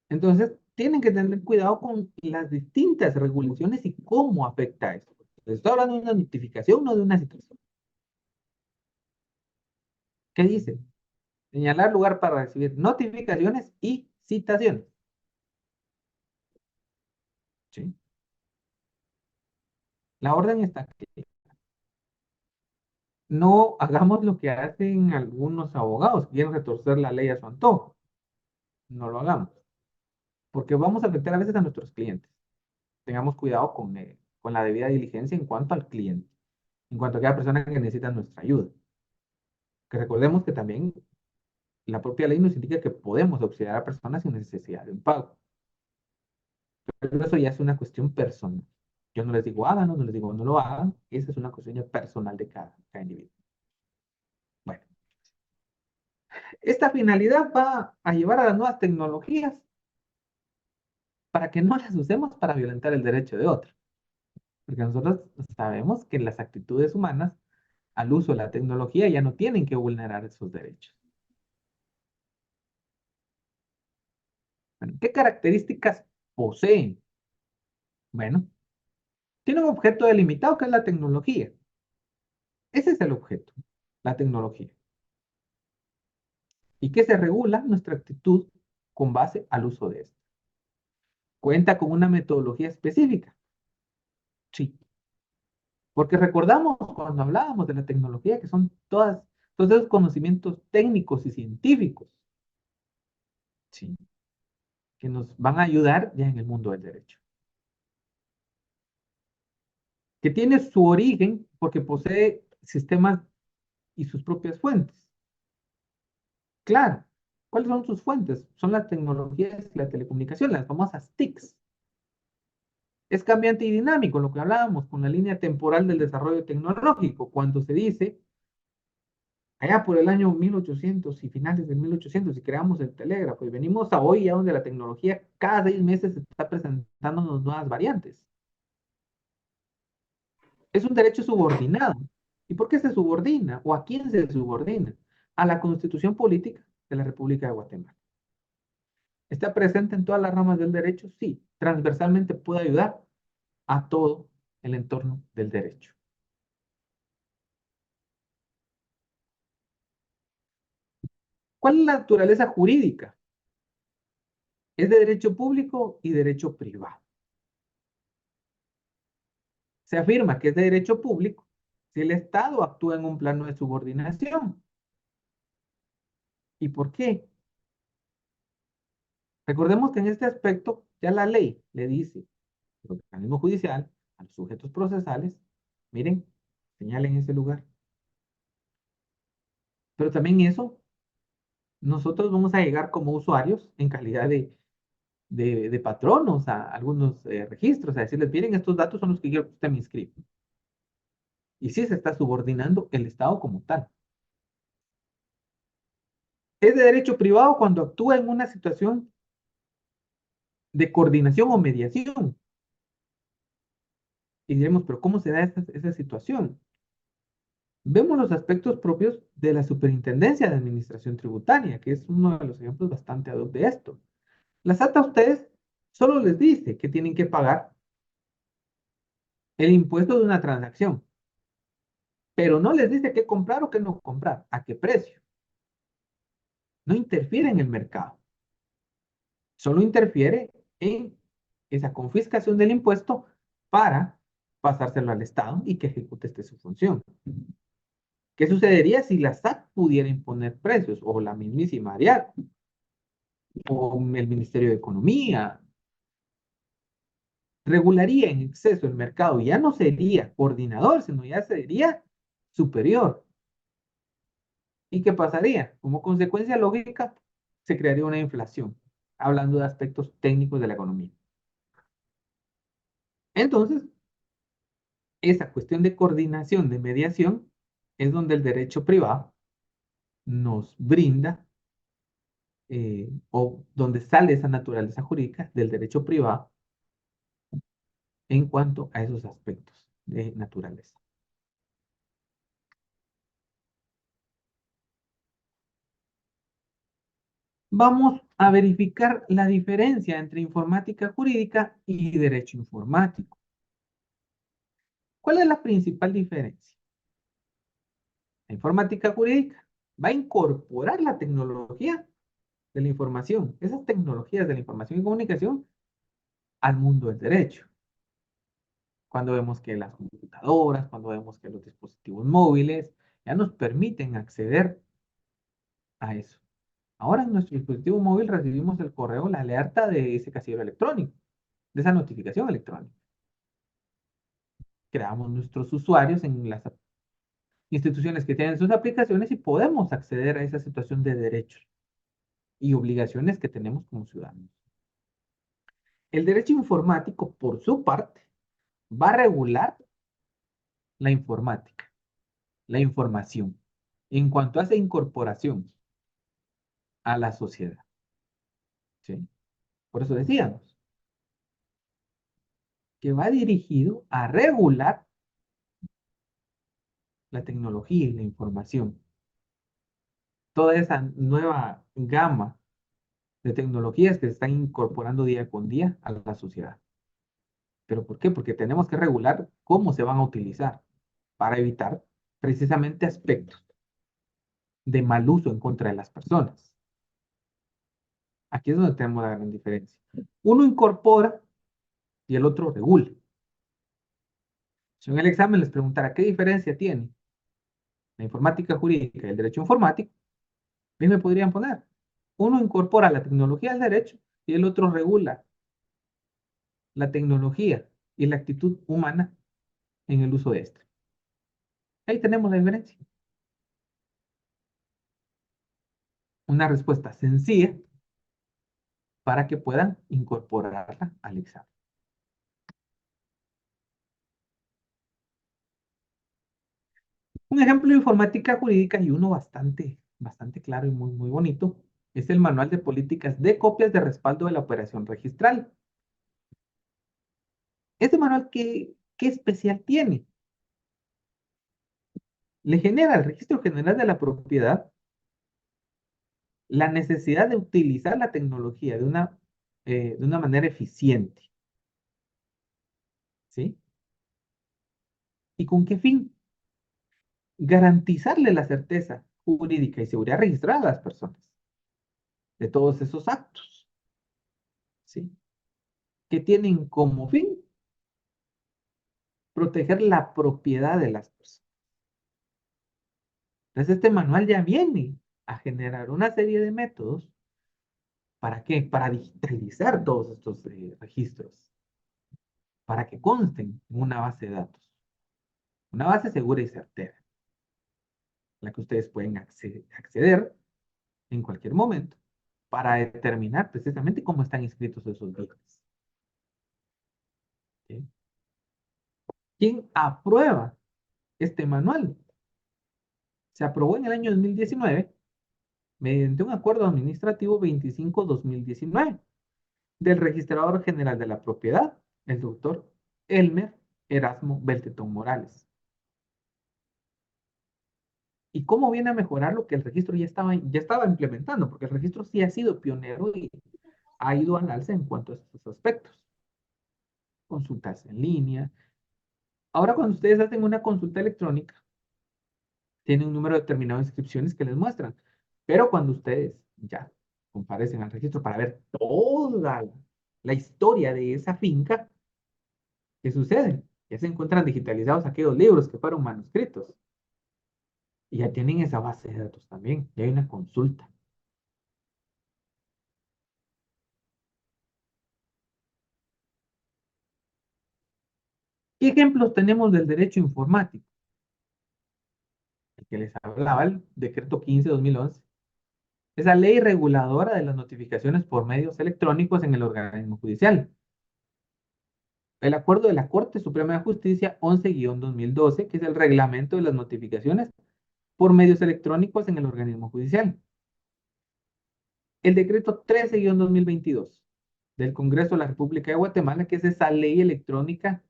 Entonces, tienen que tener cuidado con las distintas regulaciones y cómo afecta eso. Estoy hablando de una notificación, no de una citación. ¿Qué dice? Señalar lugar para recibir notificaciones y citaciones. ¿Sí? La orden está aquí. No hagamos lo que hacen algunos abogados, quieren retorcer la ley a su antojo. No lo hagamos, porque vamos a afectar a veces a nuestros clientes. Tengamos cuidado con la debida diligencia en cuanto al cliente, en cuanto a aquella persona que necesita nuestra ayuda. Que recordemos que también la propia ley nos indica que podemos auxiliar a personas sin necesidad de un pago. Pero eso ya es una cuestión personal. Yo no les digo háganlo, no les digo no lo hagan. Esa es una cuestión ya personal de cada individuo. Bueno, esta finalidad va a llevar a las nuevas tecnologías para que no las usemos para violentar el derecho de otro. Porque nosotros sabemos que las actitudes humanas al uso de la tecnología ya no tienen que vulnerar esos derechos. Bueno, ¿qué características poseen? Bueno, tiene un objeto delimitado que es la tecnología. Ese es el objeto, la tecnología. Y que se regula nuestra actitud con base al uso de esto. Cuenta con una metodología específica. Sí, porque recordamos cuando hablábamos de la tecnología que son todos esos conocimientos técnicos y científicos, sí, que nos van a ayudar ya en el mundo del derecho. Que tiene su origen porque posee sistemas y sus propias fuentes. Claro, ¿Cuáles son sus fuentes? Son las tecnologías y la telecomunicación, las famosas TICs. Es cambiante y dinámico, lo que hablábamos con la línea temporal del desarrollo tecnológico, cuando se dice, allá por el año 1800 y finales del 1800, y creamos el telégrafo, y venimos a hoy, ya donde la tecnología cada 6 meses está presentándonos nuevas variantes. Es un derecho subordinado. ¿Y por qué se subordina? ¿O a quién se subordina? A la Constitución Política de la República de Guatemala. ¿Está presente en todas las ramas del derecho? Sí. Transversalmente puede ayudar a todo el entorno del derecho. ¿Cuál es la naturaleza jurídica? Es de derecho público y derecho privado. Se afirma que es de derecho público si el Estado actúa en un plano de subordinación. ¿Y por qué? Recordemos que en este aspecto ya la ley le dice al organismo judicial, a los sujetos procesales, miren, señalen ese lugar. Pero también eso, nosotros vamos a llegar como usuarios en calidad de patronos a algunos registros, a decirles, miren, estos datos son los que quiero que usted me inscriba. Y sí se está subordinando el Estado como tal. Es de derecho privado cuando actúa en una situación de coordinación o mediación. Y diremos, pero ¿cómo se da esa situación? Vemos los aspectos propios de la Superintendencia de Administración Tributaria, que es uno de los ejemplos bastante ad hoc de esto. La SAT a ustedes solo les dice que tienen que pagar el impuesto de una transacción, pero no les dice qué comprar o qué no comprar, a qué precio. No interfiere en el mercado, solo interfiere en esa confiscación del impuesto para pasárselo al Estado y que ejecute su función. ¿Qué sucedería si la SAT pudiera imponer precios o la mismísima ARIAC o el Ministerio de Economía? Regularía en exceso el mercado, ya no sería coordinador, sino ya sería superior. ¿Y qué pasaría? Como consecuencia lógica, se crearía una inflación, hablando de aspectos técnicos de la economía. Entonces, esa cuestión de coordinación, de mediación, es donde el derecho privado nos brinda, o donde sale esa naturaleza jurídica del derecho privado en cuanto a esos aspectos de naturaleza. Vamos a verificar la diferencia entre informática jurídica y derecho informático. ¿Cuál es la principal diferencia? La informática jurídica va a incorporar la tecnología de la información, esas tecnologías de la información y comunicación al mundo del derecho. Cuando vemos que las computadoras, cuando vemos que los dispositivos móviles ya nos permiten acceder a eso. Ahora en nuestro dispositivo móvil recibimos el correo, la alerta de ese casillero electrónico, de esa notificación electrónica. Creamos nuestros usuarios en las instituciones que tienen sus aplicaciones y podemos acceder a esa situación de derechos y obligaciones que tenemos como ciudadanos. El derecho informático, por su parte, va a regular la informática, la información, en cuanto a esa incorporación a la sociedad. ¿Sí? Por eso decíamos que va dirigido a regular la tecnología y la información. Toda esa nueva gama de tecnologías que se están incorporando día con día a la sociedad. ¿Pero por qué? Porque tenemos que regular cómo se van a utilizar para evitar precisamente aspectos de mal uso en contra de las personas. Aquí es donde tenemos la gran diferencia. Uno incorpora y el otro regula. Si en el examen les preguntara qué diferencia tiene la informática jurídica y el derecho informático, bien me podrían poner. Uno incorpora la tecnología al derecho y el otro regula la tecnología y la actitud humana en el uso de este. Ahí tenemos la diferencia. una respuesta sencilla para que puedan incorporarla al examen. Un ejemplo de informática jurídica y uno bastante claro y muy bonito es el Manual de Políticas de Copias de Respaldo de la Operación Registral. Este manual, ¿qué especial tiene? Le genera al Registro General de la Propiedad la necesidad de utilizar la tecnología de una manera eficiente. ¿Sí? ¿Y con qué fin? Garantizarle la certeza jurídica y seguridad registrada a las personas de todos esos actos. ¿Sí? Que tienen como fin proteger la propiedad de las personas. Entonces, este manual ya viene a generar una serie de métodos. ¿Para qué? Para digitalizar todos estos registros, para que consten en una base de datos, una base segura y certera, a la que ustedes pueden acceder en cualquier momento para determinar precisamente cómo están inscritos esos bienes. ¿Sí? ¿Quién aprueba este manual? Se aprobó en el año 2019 mediante un acuerdo administrativo 25/2019 del Registrador General de la Propiedad, el doctor Elmer Erasmo Beltetón Morales. ¿Y cómo viene a mejorar lo que el registro ya estaba implementando? Porque el registro sí ha sido pionero y ha ido al alza en cuanto a estos aspectos. Consultas en línea. Ahora, cuando ustedes hacen una consulta electrónica, tienen un número determinado de inscripciones que les muestran. Pero cuando ustedes ya comparecen al registro para ver toda la historia de esa finca, ¿qué sucede? Ya se encuentran digitalizados aquellos libros que fueron manuscritos. Y ya tienen esa base de datos también. Y hay una consulta. ¿Qué ejemplos tenemos del derecho informático? El que les hablaba, el decreto 15/2011. Esa ley reguladora de las notificaciones por medios electrónicos en el organismo judicial. El acuerdo de la Corte Suprema de Justicia 11/2012, que es el reglamento de las notificaciones por medios electrónicos en el organismo judicial. El decreto 13/2022 del Congreso de la República de Guatemala, que es esa ley electrónica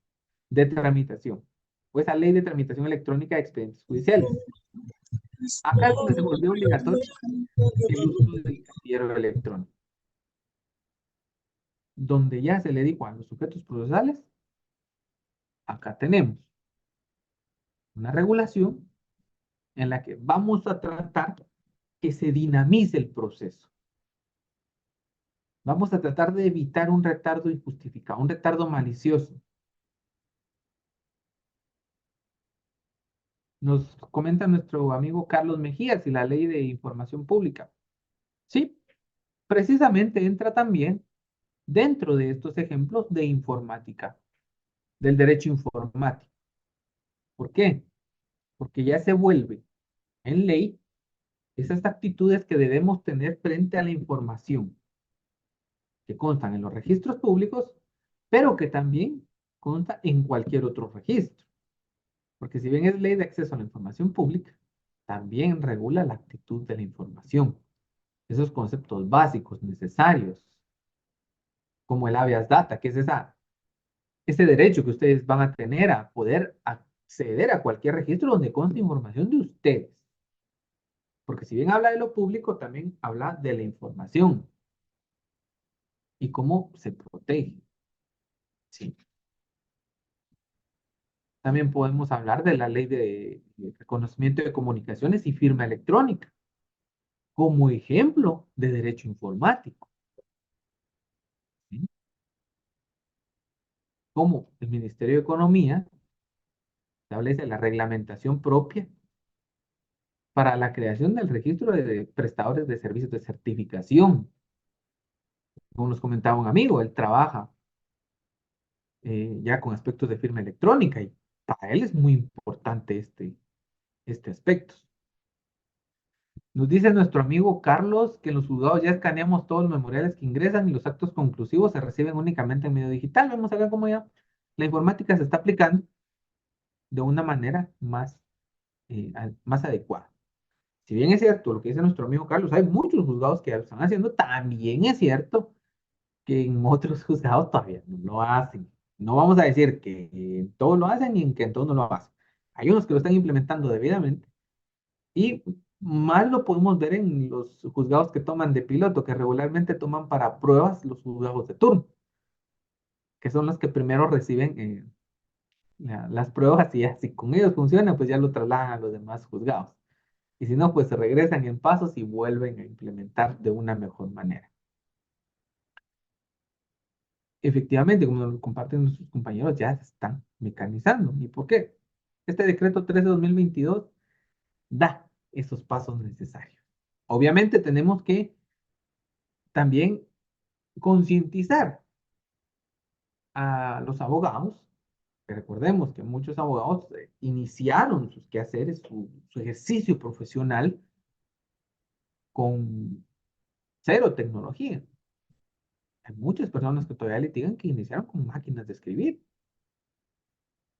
de tramitación, o esa ley de tramitación electrónica de expedientes judiciales. Acá es donde se volvió obligatorio el uso del casillero electrónico, donde ya se le dijo a los sujetos procesales, acá tenemos una regulación en la que vamos a tratar que se dinamice el proceso. Vamos a tratar de evitar un retardo injustificado, un retardo malicioso. Nos comenta nuestro amigo Carlos Mejías y la ley de información pública. Sí, precisamente entra también dentro de estos ejemplos de informática, del derecho informático. ¿Por qué? Porque ya se vuelve en ley esas actitudes que debemos tener frente a la información que constan en los registros públicos, pero que también consta en cualquier otro registro. Porque si bien es ley de acceso a la información pública, también regula la actitud de la información. Esos conceptos básicos, necesarios, como el habeas data, que es ese derecho que ustedes van a tener a poder acceder a cualquier registro donde conste información de ustedes. Porque si bien habla de lo público, también habla de la información y cómo se protege. ¿Sí? También podemos hablar de la ley de reconocimiento de comunicaciones y firma electrónica como ejemplo de derecho informático. ¿Sí? Como el Ministerio de Economía establece la reglamentación propia para la creación del registro de prestadores de servicios de certificación. Como nos comentaba un amigo, él trabaja ya con aspectos de firma electrónica y para él es muy importante este aspecto. Nos dice nuestro amigo Carlos que en los juzgados ya escaneamos todos los memoriales que ingresan y los actos conclusivos se reciben únicamente en medio digital. Vemos acá cómo ya la informática se está aplicando de una manera más adecuada. Si bien es cierto lo que dice nuestro amigo Carlos, hay muchos juzgados que ya lo están haciendo, también es cierto que en otros juzgados todavía no lo hacen. No vamos a decir que en todos lo hacen y en que en todos no lo hacen. Hay unos que lo están implementando debidamente y más lo podemos ver en los juzgados que toman de piloto, que regularmente toman para pruebas los juzgados de turno, que son los que primero reciben las pruebas y ya si con ellos funciona, pues ya lo trasladan a los demás juzgados. Y si no, pues se regresan en pasos y vuelven a implementar de una mejor manera. Efectivamente, como nos lo comparten nuestros compañeros, ya se están mecanizando. ¿Y por qué? Este decreto 13/2022 da esos pasos necesarios. Obviamente tenemos que también concientizar a los abogados, que recordemos que muchos abogados iniciaron sus quehaceres, su ejercicio profesional con cero tecnología. Hay muchas personas que todavía litigan que iniciaron con máquinas de escribir,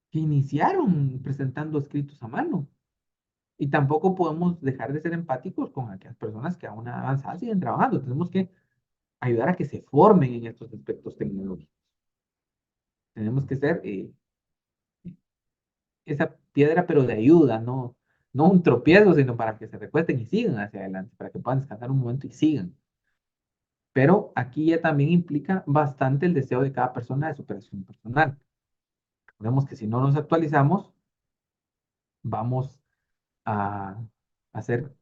que iniciaron presentando escritos a mano. Y tampoco podemos dejar de ser empáticos con aquellas personas que aún avanzadas siguen trabajando. Tenemos que ayudar a que se formen en estos aspectos tecnológicos. Tenemos que ser esa piedra, pero de ayuda, no un tropiezo, sino para que se recuesten y sigan hacia adelante, para que puedan descansar un momento y sigan. Pero aquí ya también implica bastante el deseo de cada persona de superación personal. Recordemos que si no nos actualizamos, vamos a hacer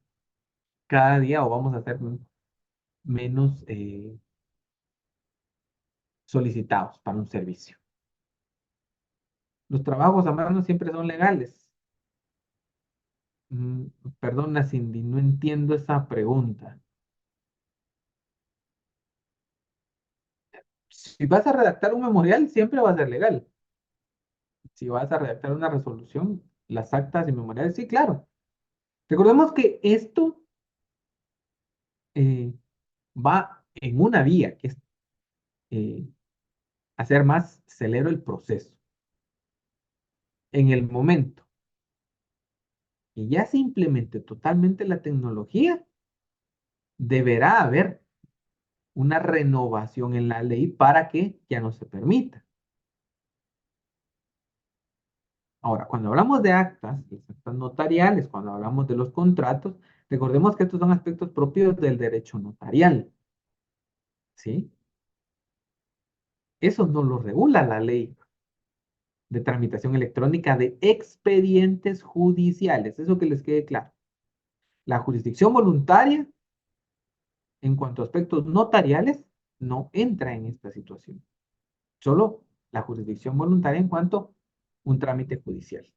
cada día o vamos a hacer menos solicitados para un servicio. Los trabajos a mano siempre son legales. Mm, Perdona, Cindy, no entiendo esa pregunta. Si vas a redactar un memorial, siempre va a ser legal. Si vas a redactar una resolución, las actas y memoriales, sí, claro. Recordemos que esto eh, va en una vía, que es eh, hacer más celero el proceso. En el momento que ya se implemente totalmente la tecnología, deberá haber una renovación en la ley para que ya no se permita. Ahora, cuando hablamos de actas, las actas notariales, cuando hablamos de los contratos, recordemos que estos son aspectos propios del derecho notarial, ¿sí? Eso no lo regula la ley de tramitación electrónica de expedientes judiciales, eso que les quede claro. La jurisdicción voluntaria, en cuanto a aspectos notariales, no entra en esta situación. Solo la jurisdicción voluntaria en cuanto a un trámite judicial,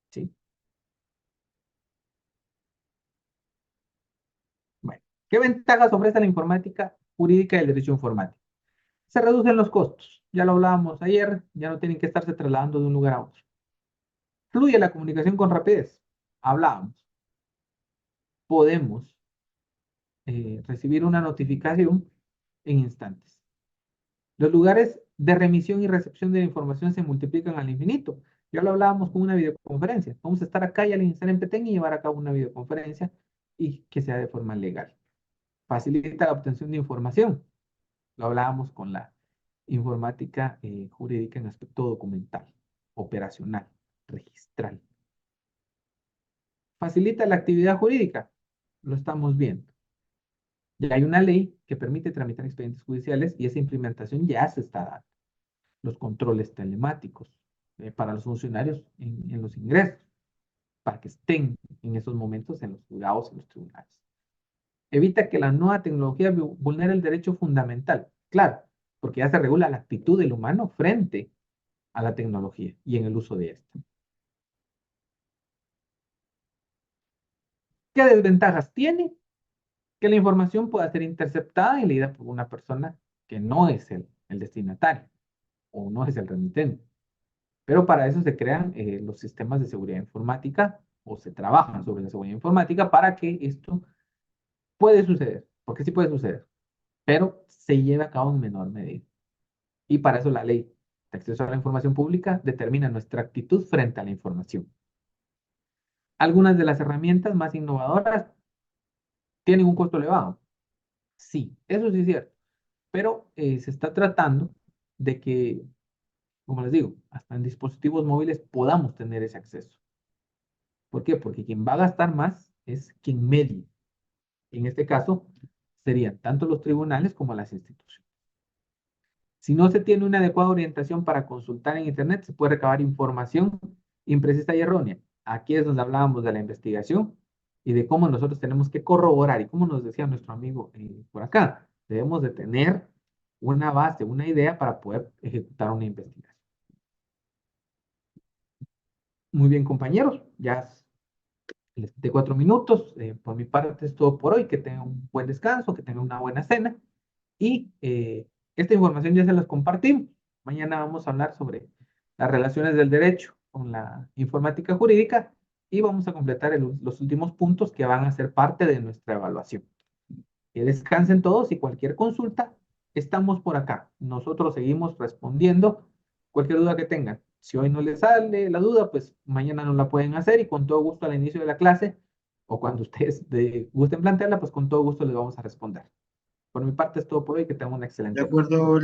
¿sí? Bueno, ¿qué ventajas ofrece la informática jurídica y el derecho informático? Se reducen los costos. Ya lo hablábamos ayer, ya no tienen que estarse trasladando de un lugar a otro. Fluye la comunicación con rapidez. Hablábamos. Podemos recibir una notificación en instantes. Los lugares de remisión y recepción de la información se multiplican al infinito. Ya lo hablábamos con una videoconferencia. Vamos a estar acá y al iniciar en Petén y llevar a cabo una videoconferencia y que sea de forma legal. Facilita la obtención de información. Lo hablábamos con la informática jurídica en aspecto documental, operacional, registral. Facilita la actividad jurídica. Lo estamos viendo. Ya hay una ley que permite tramitar expedientes judiciales y esa implementación ya se está dando. Los controles telemáticos para los funcionarios en los ingresos, para que estén en esos momentos en los juzgados y los tribunales. Evita que la nueva tecnología vulnere el derecho fundamental. Claro, porque ya se regula la actitud del humano frente a la tecnología y en el uso de esta. ¿Qué desventajas tiene? Que la información pueda ser interceptada y leída por una persona que no es el destinatario o no es el remitente. Pero para eso se crean los sistemas de seguridad informática o se trabajan sobre la seguridad informática para que esto puede suceder, porque sí puede suceder, pero se lleve a cabo en menor medida. Y para eso la ley de acceso a la información pública determina nuestra actitud frente a la información. Algunas de las herramientas más innovadoras tienen un costo elevado. Sí, eso sí es cierto, pero se está tratando de que, como les digo, hasta en dispositivos móviles podamos tener ese acceso. ¿Por qué? Porque quien va a gastar más es quien medie. En este caso, serían tanto los tribunales como las instituciones. Si no se tiene una adecuada orientación para consultar en Internet, se puede recabar información imprecisa y errónea. Aquí es donde hablábamos de la investigación y de cómo nosotros tenemos que corroborar y como nos decía nuestro amigo por acá, debemos de tener una base, una idea para poder ejecutar una investigación. Muy bien, compañeros, ya les quité 4 minutos. Por mi parte es todo por hoy. Que tengan un buen descanso, que tengan una buena cena. Y esta información ya se las compartimos. Mañana vamos a hablar sobre las relaciones del derecho con la informática jurídica y vamos a completar los últimos puntos que van a ser parte de nuestra evaluación. Que descansen todos y cualquier consulta, estamos por acá. Nosotros seguimos respondiendo cualquier duda que tengan. Si hoy no les sale la duda, pues mañana nos la pueden hacer y con todo gusto al inicio de la clase o cuando ustedes gusten plantearla, pues con todo gusto les vamos a responder. Por mi parte es todo por hoy, que tengan una De excelente noche. acuerdo,